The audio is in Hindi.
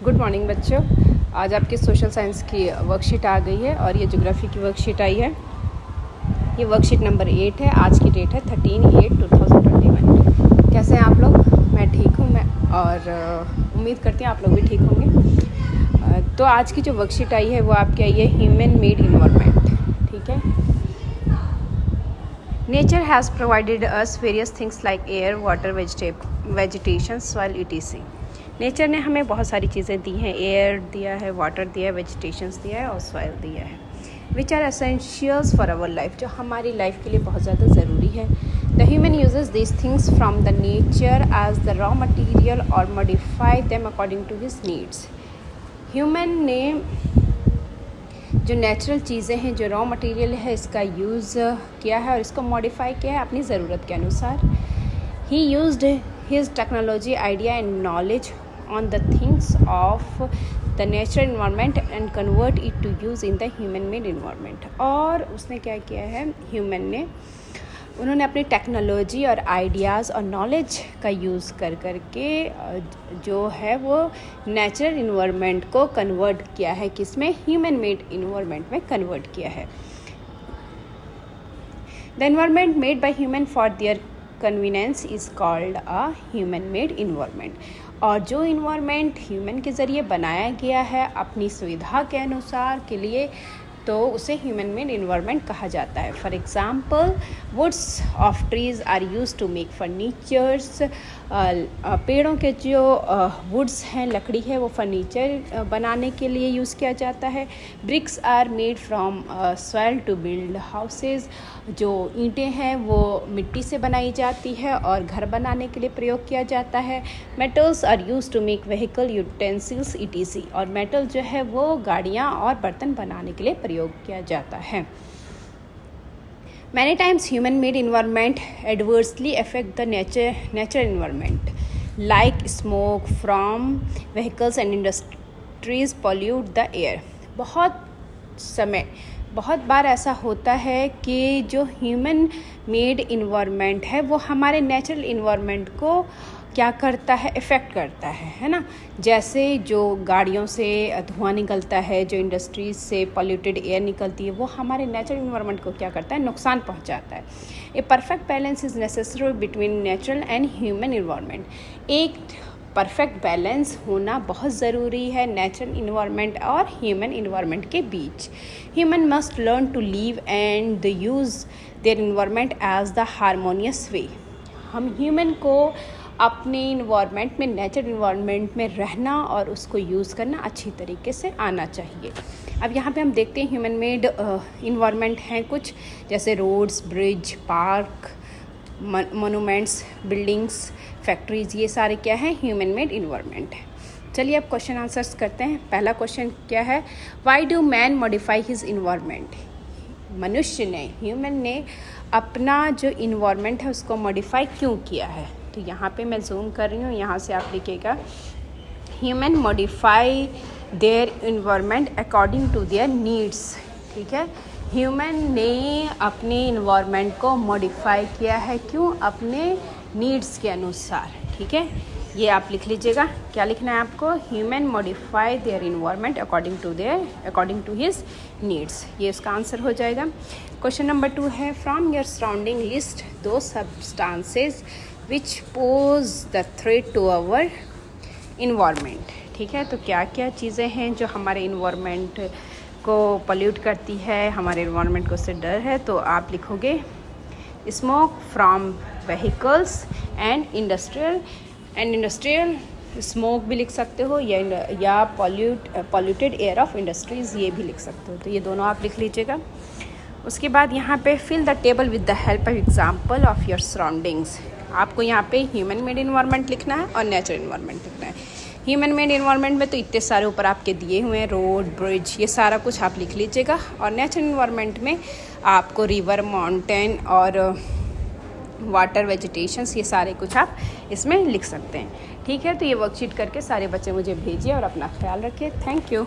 गुड मॉर्निंग बच्चों। आज आपकी सोशल साइंस की वर्कशीट आ गई है और ये ज्योग्राफी की वर्कशीट आई है। ये वर्कशीट नंबर 8 है। आज की डेट है 13/8/2021। कैसे हैं आप लोग? मैं ठीक हूँ और उम्मीद करती हूँ आप लोग भी ठीक होंगे। तो आज की जो वर्कशीट आई है वो आपकी आई है ह्यूमन मेड इन्वायरमेंट। ठीक है। Nature has provided us various things like air, water, vegetation, soil etc. Nature ने हमें बहुत सारी चीज़ें दी हैं। एयर दिया है, वाटर दिया है, वेजिटेशंस दिया है और सॉइल दिया है, which are essentials for our life, जो हमारी लाइफ के लिए बहुत ज़्यादा ज़रूरी है। The human uses this things from the nature as the raw material और modify them according to his needs. Human ने जो नेचुरल चीज़ें हैं, जो रॉ मटेरियल है, इसका यूज़ किया है और इसको मॉडिफाई किया है अपनी ज़रूरत के अनुसार। ही used his technology, idea and knowledge on the things of the natural environment and convert it to use in the human made environment। और उसने क्या किया है, ह्यूमन ने, उन्होंने अपनी टेक्नोलॉजी और आइडियाज़ और नॉलेज का यूज़ कर के जो है वो नेचुरल इन्वायरमेंट को कन्वर्ट किया है, किसमें? ह्यूमन मेड इन्वायरमेंट में कन्वर्ट किया है। The environment made by human for their convenience is called a human made environment. और जो इन्वायरमेंट ह्यूमन के ज़रिए बनाया गया है अपनी सुविधा के अनुसार के लिए, तो उसे ह्यूमन मेड इन्वायरमेंट कहा जाता है। For example, woods of trees are use to make furnitures. पेड़ों के जो वुड्स हैं, लकड़ी है, वो फर्नीचर बनाने के लिए यूज़ किया जाता है। Bricks are made from soil to build houses. जो ईंटें हैं वो मिट्टी से बनाई जाती है और घर बनाने के लिए प्रयोग किया जाता है। Metals are use to make vehicle utensils etc। और मेटल जो है वो गाड़ियाँ और बर्तन बनाने के लिए प्रयोग किया जाता है। Many times human made environment adversely affect the natural environment, like smoke from vehicles and industries pollute the air। बहुत बार ऐसा होता है कि जो ह्यूमन मेड इन्वायरमेंट है वो हमारे नेचुरल इन्वायरमेंट को क्या करता है, इफ़ेक्ट करता है ना। जैसे जो गाड़ियों से धुआं निकलता है, जो इंडस्ट्रीज से पॉल्यूटेड एयर निकलती है, वो हमारे नेचुरल इन्वायरमेंट को क्या करता है, नुकसान पहुंचाता है। A perfect balance is necessary between natural and human environment. एक परफेक्ट बैलेंस होना बहुत ज़रूरी है नेचुरल इन्वायरमेंट और ह्यूमन इन्वायरमेंट के बीच। Human must learn to live and the use their environment as the harmonious way. हम ह्यूमन को अपने इन्वायरमेंट में, नेचुरल इन्वायरमेंट में रहना और उसको यूज़ करना अच्छी तरीके से आना चाहिए। अब यहाँ पे हम देखते हैं ह्यूमन मेड इन्वायरमेंट हैं कुछ, जैसे roads, bridge, park, monuments, buildings, factories, ये सारे क्या हैं, ह्यूमन मेड इन्वायरमेंट है। चलिए अब क्वेश्चन आंसर्स करते हैं। पहला क्वेश्चन क्या है, why do man modify his environment. मनुष्य ने, ह्यूमन ने अपना जो इन्वायरमेंट है उसको मॉडिफाई क्यों किया है। तो यहाँ पे मैं जूम कर रही हूँ, यहाँ से आप लिखिएगा, human modify their environment according to their needs. ठीक है, ह्यूमन ने अपने इन्वायरमेंट को मॉडिफाई किया है, क्यों? अपने नीड्स के अनुसार। ठीक है, ये आप लिख लीजिएगा। क्या लिखना है आपको? Human modify their environment according to his needs. ये उसका आंसर हो जाएगा। क्वेश्चन नंबर 2 है, from your surrounding list two substances which pose the threat to our environment. ठीक है, तो क्या क्या चीज़ें हैं जो हमारे इन्वायरमेंट को पोल्यूट करती है, हमारे इन्वायरमेंट को उससे डर है। तो आप लिखोगे smoke from vehicles and industrial smoke भी लिख सकते हो, या पॉल्यूटेड एयर ऑफ इंडस्ट्रीज़, ये भी लिख सकते हो। तो ये दोनों आप लिख लीजिएगा। उसके बाद यहाँ पे fill the table with the help of example of your surroundings. आपको यहाँ पे ह्यूमन मेड इन्वायरमेंट लिखना है और नेचुरल इन्वायरमेंट लिखना है। ह्यूमन मेड इन्वायरमेंट में तो इतने सारे ऊपर आपके दिए हुए हैं, रोड, ब्रिज, ये सारा कुछ आप लिख लीजिएगा। और नेचुरल इन्वायरमेंट में आपको रिवर, माउंटेन और वाटर, वेजिटेशंस, ये सारे कुछ आप इसमें लिख सकते हैं। ठीक है, तो ये वर्कशीट करके सारे बच्चे मुझे भेजिए और अपना ख्याल रखिए। Thank you.